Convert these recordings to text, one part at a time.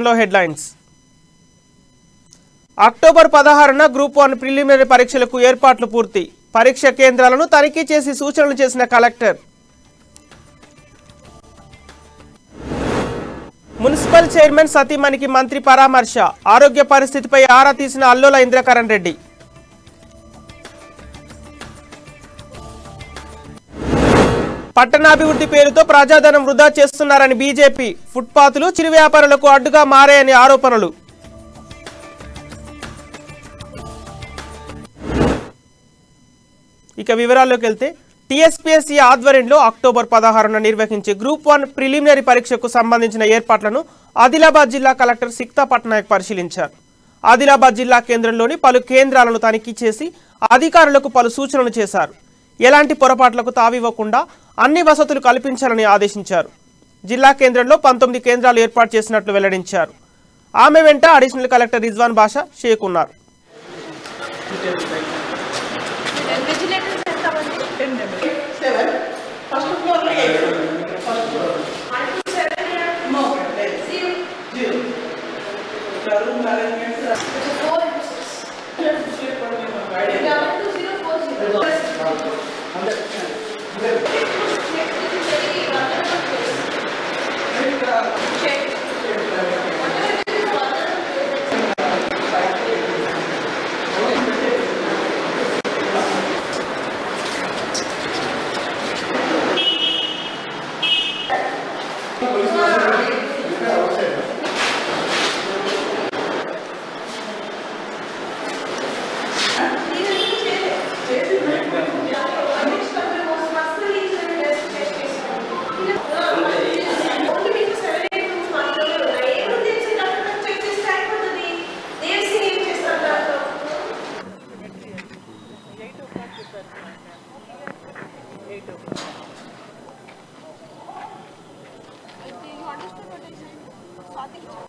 సెక్షన్లో headlines. October 16న group 1 preliminary పరీక్షలకు ఏర్పాట్లు పూర్తి. పరీక్ష కేంద్రాలను తనిఖీ చేసి సూచనలు చేసిన కలెక్టర్. మున్సిపల్ చైర్మన్ సతీమణికి మంత్రి పరామర్శ. ఆరోగ్య పరిస్థితిపై ఆరా తీసిన అల్లోల ఇంద్రకరణ్ రెడ్డి. పట్టణాభివృద్ధి పేరుతో ప్రజాధనం వృధా చేస్తున్నారని బీజేపీ. ఫుట్పాత్లు చిరు వ్యాపారులకు అడ్డుగా మారాయని ఆరోపణలు. ఇక వివరాల్లోకి వెళ్తే టీఎస్పీఎస్సీ ఆధ్వర్యంలో అక్టోబర్ 16న నిర్వహించే గ్రూప్ 1 ప్రిలిమినరీ పరీక్షకు సంబంధించిన ఏర్పాట్లను ఆదిలాబాద్ జిల్లా కలెక్టర్ సిక్తా పట్నాయక్ పరిశీలించారు. ఆదిలాబాద్ జిల్లా కేంద్రంలోని పలు కేంద్రాలను తనిఖీ చేసి అధికారులకు పలు సూచనలు చేశారు. ఎలాంటి పొరపాట్లకు తావివ్వకుండా అన్ని వసతులు కల్పించాలని ఆదేశించారు. జిల్లా కేంద్రంలో 19 కేంద్రాలు ఏర్పాటు చేసినట్లు వెల్లడించారు. ఆమె వెంట అడిషనల్ కలెక్టర్ రిజ్వాన్ బాషా షేక్ ఉన్నారు.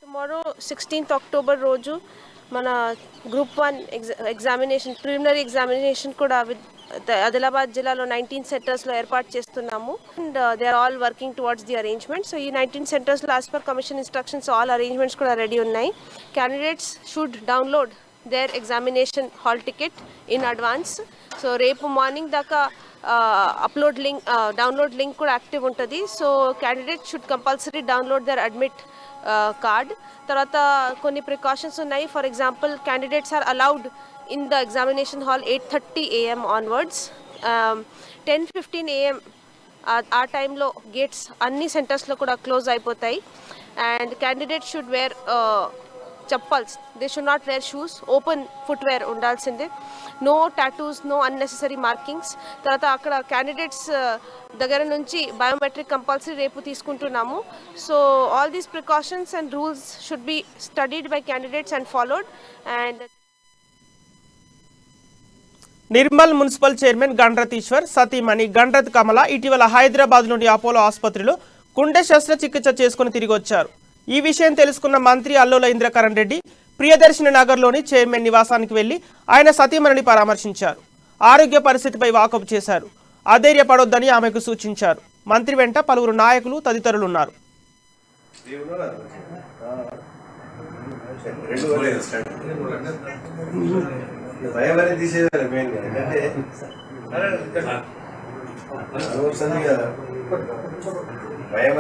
Tomorrow 16th October రోజు మన గ్రూప్ 1 ఎగ్జామినేషన్ ప్రిలిమినరీ ఎగ్జామినేషన్ కూడా ఆదిలాబాద్ జిల్లాలో 19 సెంటర్స్లో ఏర్పాటు చేస్తున్నాము. And they are all working towards the arrangements. So ఈ 19 సెంటర్స్లో as per commission instructions all arrangements కూడా రెడీ ఉన్నాయి. Candidates should download their examination hall ticket in advance. So రేపు మార్నింగ్ దాకా డౌన్లోడ్ లింక్ కూడా యాక్టివ్ ఉంటుంది. So candidate should compulsory download their admit card. తర్వాత కొన్ని ప్రికాషన్స్ ఉన్నాయి. For example candidates are allowed in the examination hall 8:30 AM onwards. 10:15 AM ఆ టైంలో gates అన్ని సెంటర్స్లో కూడా క్లోజ్ అయిపోతాయి. And candidate should wear chappals. They should not wear shoes. Open footwear ఉండాల్సిందే. No tattoos, no unnecessary markings. తర్వాత అక్కడ క్యాండిడేట్స్ దగ్గర నుంచి బయోమెట్రిక్ కంపల్సరీ రేపు తీసుకుంటున్నాము. So all these precautions and rules should be studied by candidates and followed. And Nirmal municipal chairman Gandrath Eshwar సతీమణి గండ్రత్ కమల ఇటీవల హైదరాబాద్లోని అపోలో ఆసుపత్రిలో గుండె శస్త్రచికిత్స చేసుకుని తిరిగి వచ్చారు. ఈ విషయం తెలుసుకున్న మంత్రి అల్లోల ఇంద్రకరణ్ రెడ్డి ప్రియదర్శిని నగర్లోని చైర్మన్ నివాసానికి వెళ్లి ఆయన సతీమణిని పరామర్శించారు. ఆరోగ్య పరిస్థితిపై వాకబు చేశారు. అధైర్యపడొద్దని ఆమెకు సూచించారు. మంత్రి వెంట పలువురు నాయకులు తదితరులు ఉన్నారు. భయం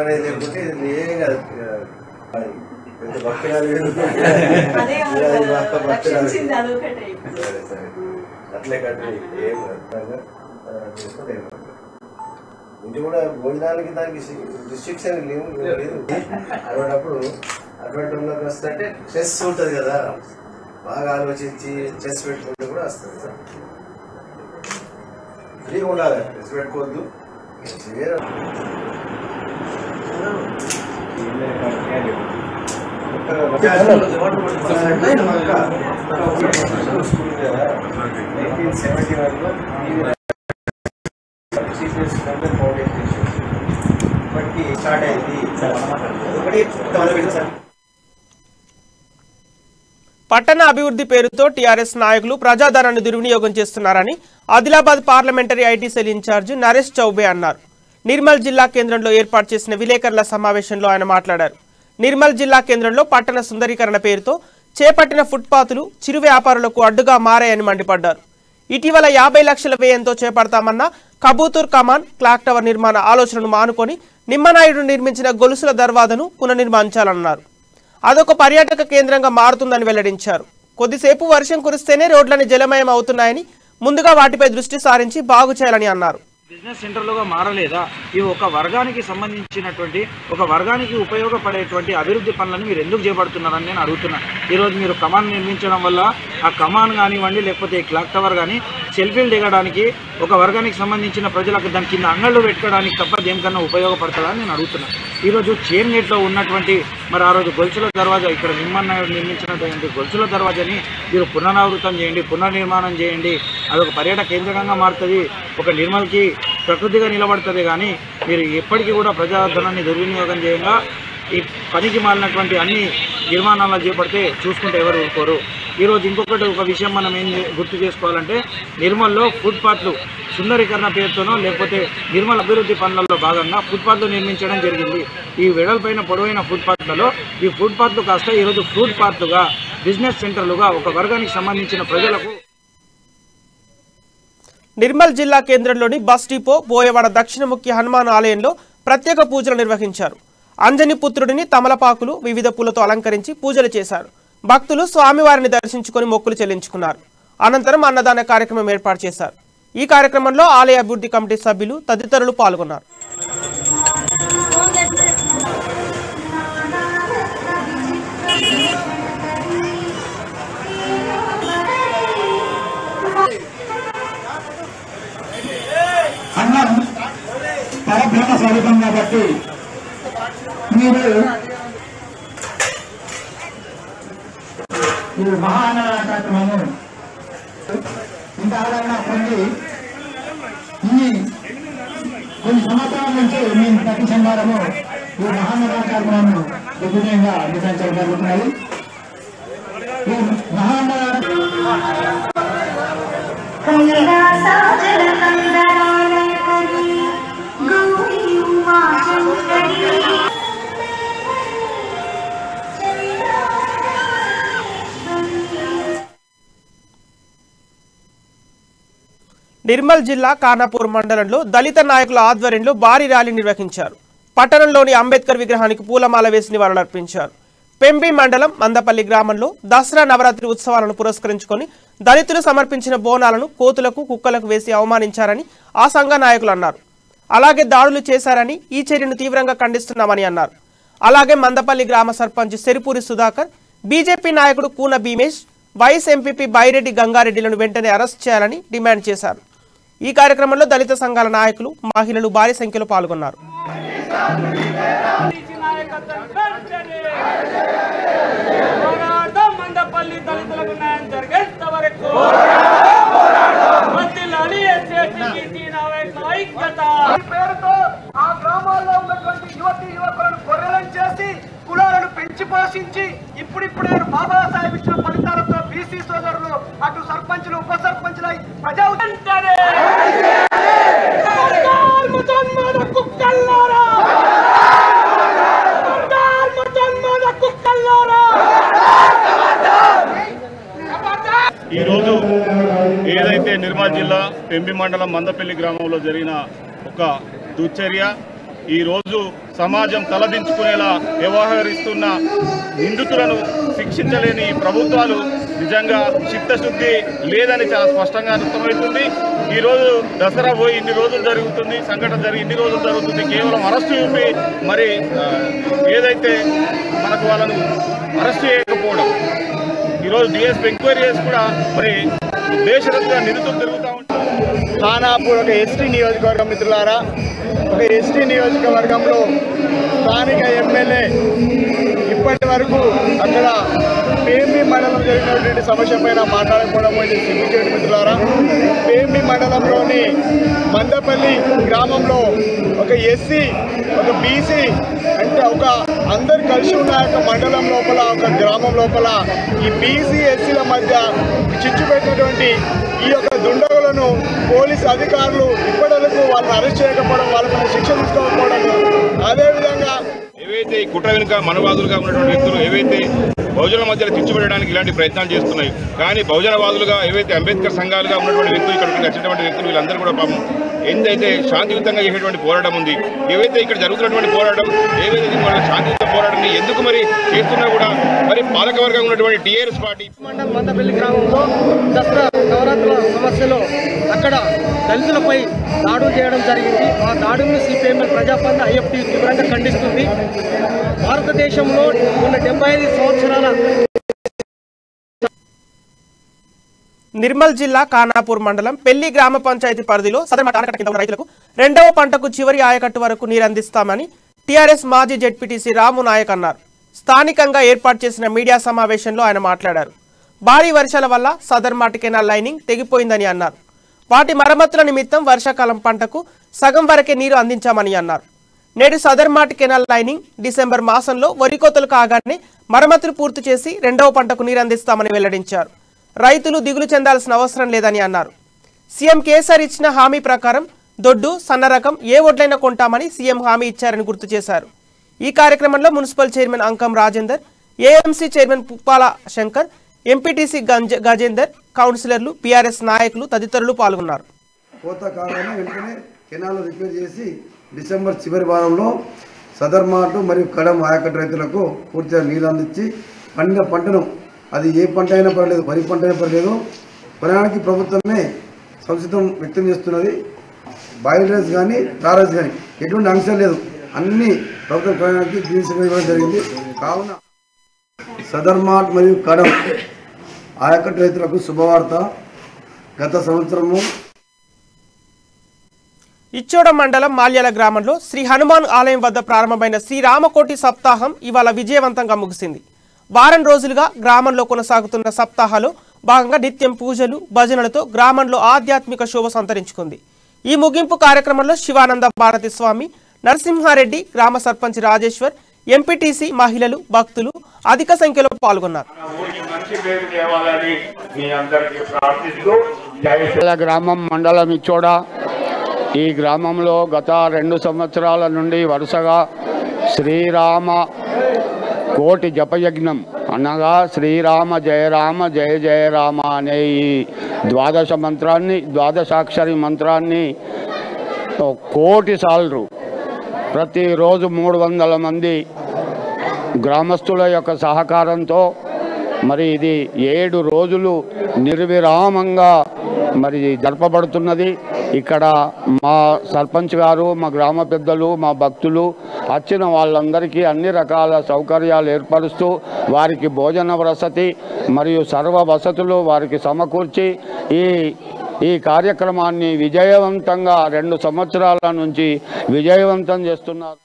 అనేది లేకపోతే ఏం కాదు. అట్లే కట్టి ఏం ఇంటి కూడా భోజనాలకి దానికి రిస్ట్రిక్షన్ లేదు. అటువంటిప్పుడు అటువంటి వాళ్ళకి వస్తుంటే స్ట్రెస్ ఉంటుంది కదా, బాగా ఆలోచించి స్ట్రెస్ పెట్టుకుంటే కూడా వస్తుంది. ఫ్రీగా ఉండాలి, స్ట్రెస్ పెట్టుకోవద్దు. పట్టణ అభివృద్ధి పేరుతో టీఆర్ఎస్ నాయకులు ప్రజాధనాన్ని దుర్వినియోగం చేస్తున్నారని Adilabad parliamentary IT cell incharge Naresh Choubey అన్నారు. నిర్మల్ జిల్లా కేంద్రంలో ఏర్పాటు చేసిన విలేకరుల సమావేశంలో ఆయన మాట్లాడారు. నిర్మల్ జిల్లా కేంద్రంలో పట్టణ సుందరీకరణ పేరుతో చేపట్టిన ఫుట్పాత్లు చిరు వ్యాపారులకు అడ్డుగా మారాయని మండిపడ్డారు. ఇటీవల 50 లక్షల వ్యయంతో చేపడతామన్న కబూతూర్ కమాన్ క్లాక్ టవర్ నిర్మాణ ఆలోచనను మానుకొని నిమ్మనాయుడు నిర్మించిన గొలుసుల దర్వాజను పునర్నిర్మించాలన్నారు. అదొక పర్యాటక కేంద్రంగా మారుతుందని వెల్లడించారు. కొద్దిసేపు వర్షం కురిస్తేనే రోడ్లని జలమయం అవుతున్నాయని ముందుగా వాటిపై దృష్టి సారించి బాగు చేయాలని అన్నారు. బిజినెస్ సెంటర్లుగా మారలేదా? ఇవి ఒక వర్గానికి సంబంధించినటువంటి ఒక వర్గానికి ఉపయోగపడేటువంటి అభివృద్ధి పనులను మీరు ఎందుకు చేపడుతున్నారని నేను అడుగుతున్నాను. ఈరోజు మీరు కమాన్ నిర్మించడం వల్ల ఆ కమాన్ కానివ్వండి లేకపోతే క్లాక్ టవర్ కానీ సెల్ఫీలు దిగడానికి ఒక వర్గానికి సంబంధించిన ప్రజలకు దాని కింద అంగళ్ళు పెట్టుకోవడానికి తప్ప దేనికన్నా ఉపయోగపడతారని నేను అడుగుతున్నాను. ఈరోజు చైన్ గేట్లో ఉన్నటువంటి మరి ఆ రోజు గొలుసుల దర్వాజా ఇక్కడ నిమ్మనాయుడు నిర్మించినటువంటి గొలుసుల దర్వాజాని మీరు పునరావృతం చేయండి, పునర్నిర్మాణం చేయండి. అదొక పర్యాటక కేంద్రంగా మారుతుంది, ఒక నిర్మల్కి ప్రకృతిగా నిలబడుతుంది. కానీ మీరు ఎప్పటికీ కూడా ప్రజాధనాన్ని దుర్వినియోగం చేయంగా ఈ పనికి మాలినటువంటి అన్ని నిర్మాణాలు చేపడితే చూసుకుంటే ఎవరు ఊరుకోరు. ఈరోజు ఇంకొకటి ఒక విషయం మనం ఏం గుర్తు చేసుకోవాలంటే నిర్మల్లో ఫుట్పాత్లు సుందరీకరణ పేరుతోనో లేకపోతే నిర్మల్ అభివృద్ధి పనులలో భాగంగా ఫుట్పాత్లు నిర్మించడం జరిగింది. ఈ వెడల్పైన పొడవైన ఫుట్పాత్లలో ఈ ఫుట్పాత్లు కాస్త ఈరోజు ఫుట్పాత్లుగా బిజినెస్ సెంటర్లుగా ఒక వర్గానికి సంబంధించిన ప్రజలకు. నిర్మల్ జిల్లా కేంద్రంలోని బస్ డిపో బోయవాడ దక్షిణముఖి హనుమాన్ ఆలయంలో ప్రత్యేక పూజలు నిర్వహించారు. అంజని పుత్రుడిని తమలపాకులు వివిధ పూలతో అలంకరించి పూజలు చేశారు. భక్తులు స్వామివారిని దర్శించుకొని మొక్కులు చెల్లించుకున్నారు. అనంతరం అన్నదాన కార్యక్రమం ఏర్పాటు చేశారు. ఈ కార్యక్రమంలో ఆలయ అభివృద్ధి కమిటీ సభ్యులు తదితరులు పాల్గొన్నారు. అన్నం పరబ్రహ్మ స్వరూపం కాబట్టి మీరు ఈ మహానవ కార్యక్రమము ఇంతవరన్నా కొన్ని సంవత్సరాల నుంచి మేము ప్రతి శనివారము ఈ మహానవ కార్యక్రమము దిగ్విజయంగా నిర్వహించడం జరుగుతున్నది. ఈ మహానవ నిర్మల్ జిల్లా ఖానాపూర్ మండలంలో దళిత నాయకుల ఆధ్వర్యంలో భారీ ర్యాలీ నిర్వహించారు. పట్టణంలోని అంబేద్కర్ విగ్రహానికి పూలమాల వేసి నివాళులర్పించారు. పెంబి మండలం మందపల్లి గ్రామంలో దసరా నవరాత్రి ఉత్సవాలను పురస్కరించుకొని దళితులు సమర్పించిన బోనాలను కోతులకు కుక్కలకు వేసి అవమానించారని ఆ సంఘ నాయకులు అన్నారు. అలాగే దాడులు చేశారని ఈ చర్యను తీవ్రంగా ఖండిస్తున్నామని అన్నారు. అలాగే మందపల్లి గ్రామ సర్పంచ్ సెరిపూరి సుధాకర్, బీజేపీ నాయకుడు కూన భీమేష్, వైస్ ఎంపీపీ బైరెడ్డి గంగారెడ్డిలను వెంటనే అరెస్ట్ చేయాలని డిమాండ్ చేశారు. ఈ కార్యక్రమంలో దళిత సంఘాల నాయకులు, మహిళలు భారీ సంఖ్యలో పాల్గొన్నారు. కులాలను పెంచి పోషించి ఇప్పుడిప్పుడే బాబాసాహెబ్ ఇచ్చిన ఫలితాలతో బీసీ సోదరులు అటు సర్పంచులు ఉప సర్పంచులై ప్రజా ఈరోజు ఏదైతే నిర్మల్ జిల్లా పెంబి మండలం మందపల్లి గ్రామంలో జరిగిన ఒక దుశ్చర్య, ఈరోజు సమాజం తలదించుకునేలా వ్యవహరిస్తున్న నిందితులను శిక్షించలేని ప్రభుత్వాలు నిజంగా చిత్తశుద్ధి లేదని చాలా స్పష్టంగా అర్థమవుతుంది. ఈరోజు దసరా పోయి ఇన్ని రోజులు జరుగుతుంది, సంఘటన జరిగి ఇన్ని రోజులు జరుగుతుంది, కేవలం అరెస్టు చూపి మరి ఏదైతే మనకు వాళ్ళను అరెస్ట్ చేయకపోవడం, ఈరోజు డిఎస్పీ ఎంక్వైరీ చేసి కూడా మరి దేశరత్గా నిందితులు తిరుగుతూ ఉంటారు. ఖానాపూర్ ఒక ఎస్టీ నియోజకవర్గం మిత్రులారా, ఒక ఎస్టీ నియోజకవర్గంలో స్థానిక ఎమ్మెల్యే ఇప్పటి వరకు అక్కడ పేంబి మండలం జరిగినటువంటి సమస్య పైన మాట్లాడకపోవడం అనేది సిగ్గుచేటు మిత్రులారా. పేంబి మండలంలోని మందపల్లి గ్రామంలో ఒక ఎస్సీ, ఒక బీసీ అంటే ఒక అందరు కలిసి ఉన్న ఒక మండలం లోపల, ఒక గ్రామం లోపల ఈ బీసీ ఎస్సీల మధ్య చిచ్చు పెట్టినటువంటి ఈ యొక్క దుండగులను పోలీసు అధికారులు ఇప్పటివరకు వాళ్ళని అరెస్ట్ చేయకపోవడం, వాళ్ళపైన శిక్ష తీసుకోకపోవడం, అదేవిధంగా ఏవైతే ఈ కుట్ర వెనుక మనవాదులుగా ఉన్నటువంటి వ్యక్తులు ఏవైతే బహుజనుల మధ్యలో తెచ్చిపెట్టడానికి ఇలాంటి ప్రయత్నాలు చేస్తున్నాయి. కానీ బహుజనవాదులుగా ఏవైతే అంబేద్కర్ సంఘాలుగా ఉన్నటువంటి వ్యక్తులు ఇక్కడికి వచ్చినటువంటి వ్యక్తులు వీళ్ళందరూ కూడా పాపం ఏందైతే శాంతియుతంగా చేసేటువంటి పోరాటం ఉంది, ఏవైతే ఇక్కడ జరుగుతున్నటువంటి పోరాటం ఏవైతే శాంతియుత పోరాటాన్ని ఎందుకు మరి చేస్తున్నా కూడా మరి పాలకవర్గం ఉన్నటువంటి టీఆర్ఎస్ పార్టీ మందపల్లి గ్రామంలో దసరా నవరాత్రుల సమస్యలో అక్కడ దళితులపై దాడులు చేయడం జరిగింది. ఆ దాడులను సిపిఎంఎల్ ప్రజాపాలన ఐఎఫ్టీ తీవ్రంగా ఖండిస్తుంది. భారతదేశంలో ఉన్న 75 సంవత్సరాల నిర్మల్ జిల్లా ఖానాపూర్ మండలం పెళ్లి గ్రామ పంచాయతీ పరిధిలో సదర్ ఆనకట్ట కింద రైతులకు రెండవ పంటకు చివరి ఆయకట్టు వరకు నీరు అందిస్తామని టీఆర్ఎస్ మాజీ జెడ్పీటీసీ రాము నాయక్ అన్నారు. స్థానికంగా ఏర్పాటు చేసిన మీడియా సమావేశంలో ఆయన మాట్లాడారు. భారీ వర్షాల వల్ల సదర్ మాటి కెనాల్ లైనింగ్ తెగిపోయిందని అన్నారు. వాటి మరమ్మతుల నిమిత్తం వర్షాకాలం పంటకు సగం వరకే నీరు అందించామని అన్నారు. నేడు సదర్ మాటి కెనాల్ లైనింగ్ డిసెంబర్ మాసంలో వరి కోతలు కాగానే మరమ్మతులు పూర్తి చేసి రెండవ పంటకు నీరు అందిస్తామని వెల్లడించారు. రైతులు దిగులు చెందాల్సిన అవసరం లేదని అన్నారు. సీఎం కేసీఆర్ ఇచ్చిన హామీ ప్రకారం దొడ్డు సన్న రకం ఏ వడ్లైనా కొంటామని సీఎం హామీ ఇచ్చారని గుర్తు చేశారు. ఈ కార్యక్రమంలో municipal chairman Ankam Rajender, AMC chairman Puppala Shankar, MPTC Gajender, కౌన్సిలర్లు, పీఆర్ఎస్ నాయకులు తదితరులు పాల్గొన్నారు. కోత కాగానే వెంటనే కెనాల్ రిపేర్ చేసి డిసెంబర్ చివరి వారంలో సదర్ మార్టు మరియు కడం ఆయకట్టు రైతులకు పూర్తిగా నీళ్ళు అందించి పండిన పంటను అది ఏ పంట అయినా పర్లేదు, వరి పంట అయినా పర్లేదు, కొనడానికి ప్రభుత్వమే సంసిద్ధం వ్యక్తం చేస్తున్నది. బాయిల్ రైస్ కానీ రైస్ కానీ ఎటువంటి అంశం లేదు, అన్ని ప్రభుత్వం కొనడానికి గ్రీన్ సిగ్నల్ ఇవ్వడం జరిగింది. కావున సదర్ మార్ట్ మరియు కడం ఆయకట్టు రైతులకు శుభవార్త. గత సంవత్సరము ఇచ్చోడ మండలం మాల్యాల గ్రామంలో శ్రీ హనుమాన్ ఆలయం వద్ద ప్రారంభమైన శ్రీరామకోటి సప్తాహం ఇవాళ విజయవంతంగా ముగిసింది. వారం రోజులుగా గ్రామంలో కొనసాగుతున్న సప్తాహాలో భాగంగా నిత్యం పూజలు భజనలతో గ్రామంలో ఆధ్యాత్మిక శోభ సంతరించుకుంది. ఈ ముగింపు కార్యక్రమంలో శివానంద భారతి స్వామి, నరసింహారెడ్డి, గ్రామ సర్పంచ్ రాజేశ్వర్, ఎంపీటీసీ, మహిళలు, భక్తులు అధిక సంఖ్యలో పాల్గొన్నారు. గ్రామం మండలం ఇచ్చోడ. ఈ గ్రామంలో గత 2 సంవత్సరాల నుండి వరుసగా శ్రీరామ కోటి జపయజ్ఞం అనగా శ్రీరామ జయ రామ జయ జయ రామ అనే ఈ ద్వాదశాక్షరి మంత్రాన్ని 1 కోటి సార్లు ప్రతిరోజు 300 మంది గ్రామస్తుల యొక్క సహకారంతో మరి ఇది 7 రోజులు నిర్విరామంగా మరి జరపబడుతున్నది. ఇక్కడ మా సర్పంచ్ గారు, మా గ్రామ పెద్దలు, మా భక్తులు వచ్చిన వాళ్ళందరికీ అన్ని రకాల సౌకర్యాలు ఏర్పరుస్తూ వారికి భోజన వసతి మరియు సర్వ వసతులు వారికి సమకూర్చి ఈ కార్యక్రమాన్ని విజయవంతంగా 2 సంవత్సరాల నుంచి విజయవంతం చేస్తున్నారు.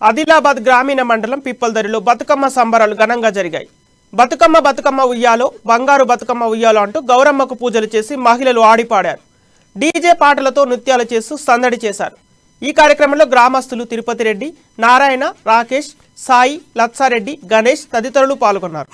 ఆదిలాబాద్ గ్రామీణ మండలం పిప్పల్దరిలో బతుకమ్మ సంబరాలు ఘనంగా జరిగాయి. బతుకమ్మ ఉయ్యాలో, బంగారు బతుకమ్మ ఉయ్యాలో అంటూ గౌరమ్మకు పూజలు చేసి మహిళలు ఆడిపాడారు. డీజే పాటలతో నృత్యాలు చేస్తూ సందడి చేశారు. ఈ కార్యక్రమంలో గ్రామస్తులు తిరుపతి రెడ్డి, నారాయణ, రాకేష్, సాయి, లత్సారెడ్డి, గణేష్ తదితరులు పాల్గొన్నారు.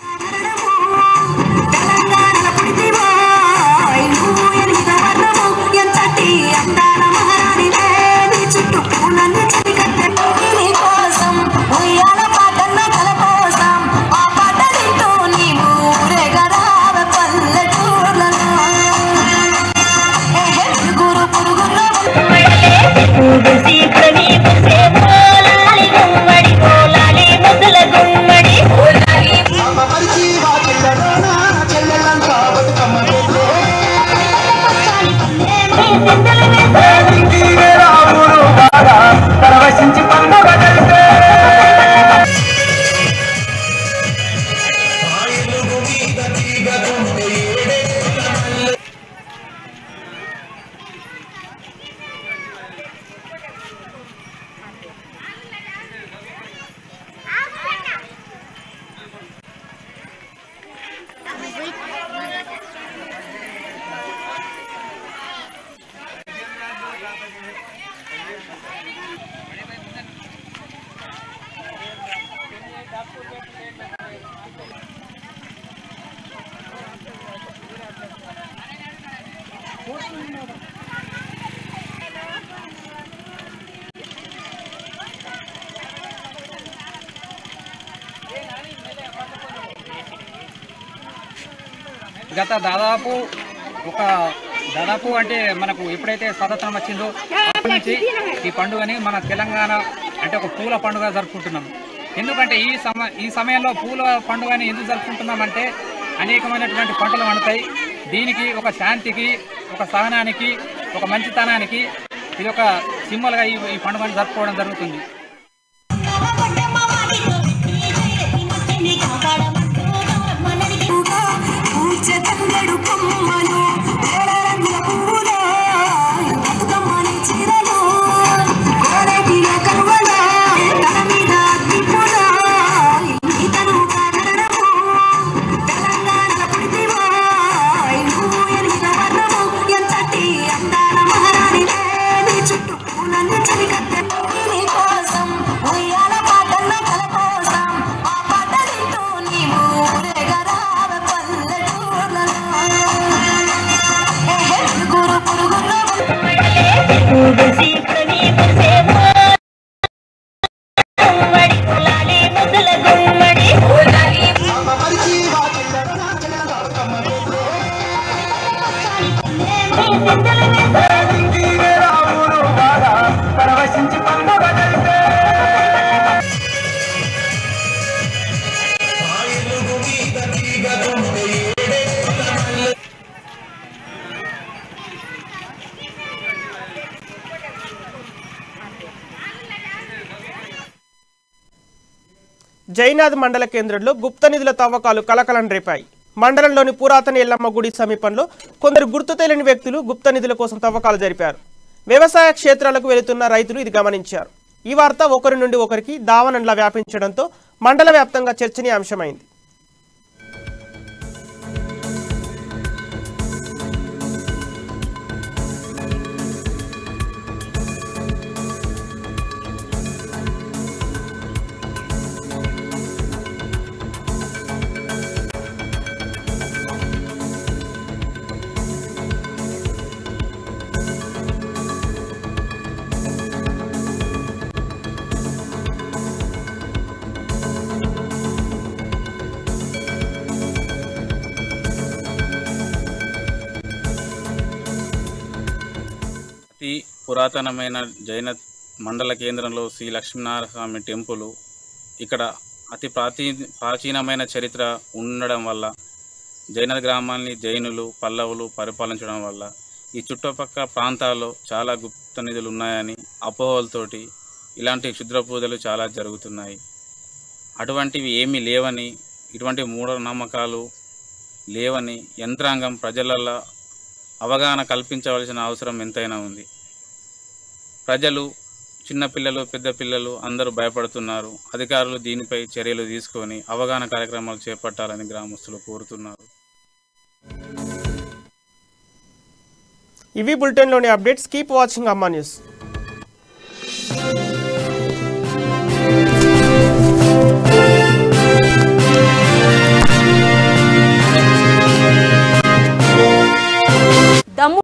గత దాదాపు అంటే మనకు ఎప్పుడైతే స్వాతంత్రం వచ్చిందో అప్పటి నుంచి ఈ పండుగని మన తెలంగాణ అంటే ఒక పూల పండుగ జరుపుకుంటున్నాం. ఎందుకంటే ఈ సమయంలో పూల పండుగని ఎందుకు జరుపుకుంటున్నామంటే అనేకమైనటువంటి పంటలు పండుతాయి. దీనికి ఒక శాంతికి, ఒక సహనానికి, ఒక మంచితనానికి ఇది ఒక సింబల్గా ఈ పండుగను జరుపుకోవడం జరుగుతుంది. జైనాథ్ మండల కేంద్రంలో గుప్త నిధుల తవ్వకాలు కలకలం రేపాయి. మండలంలోని పురాతన ఎల్లమ్మ గుడి సమీపంలో కొందరు గుర్తు తెలియని వ్యక్తులు గుప్త నిధుల కోసం తవ్వకాలు జరిపారు. వ్యవసాయ క్షేత్రాలకు వెళుతున్న రైతులు ఇది గమనించారు. ఈ వార్త ఒకరి నుండి ఒకరికి దావనంలా వ్యాపించడంతో మండల వ్యాప్తంగా చర్చనీయాంశమైంది. అతి పురాతనమైన జైన మండల కేంద్రంలో శ్రీ లక్ష్మీనారాయణ స్వామి టెంపుల్ ఇక్కడ అతి ప్రాచీనమైన చరిత్ర ఉండడం వల్ల జైన గ్రామాన్ని జైనులు పల్లవులు పరిపాలించడం వల్ల ఈ చుట్టుపక్కల ప్రాంతాల్లో చాలా గుప్త నిధులు ఉన్నాయని అపోహలతోటి ఇలాంటి క్షుద్ర పూజలు చాలా జరుగుతున్నాయి. అటువంటివి ఏమీ లేవని, ఇటువంటి మూఢనమ్మకాలు లేవని యంత్రాంగం ప్రజలలో అవగాహన కల్పించవలసిన అవసరం ఎంతైనా ఉంది. ప్రజలు, చిన్నపిల్లలు, పెద్ద పిల్లలు అందరూ భయపడుతున్నారు. అధికారులు దీనిపై చర్యలు తీసుకొని అవగాహన కార్యక్రమాలు చేపట్టాలని గ్రామస్తులు కోరుతున్నారు. ఇవి బులెటిన్లోని అప్డేట్స్. కీప్ వాచింగ్ అమ్మా న్యూస్.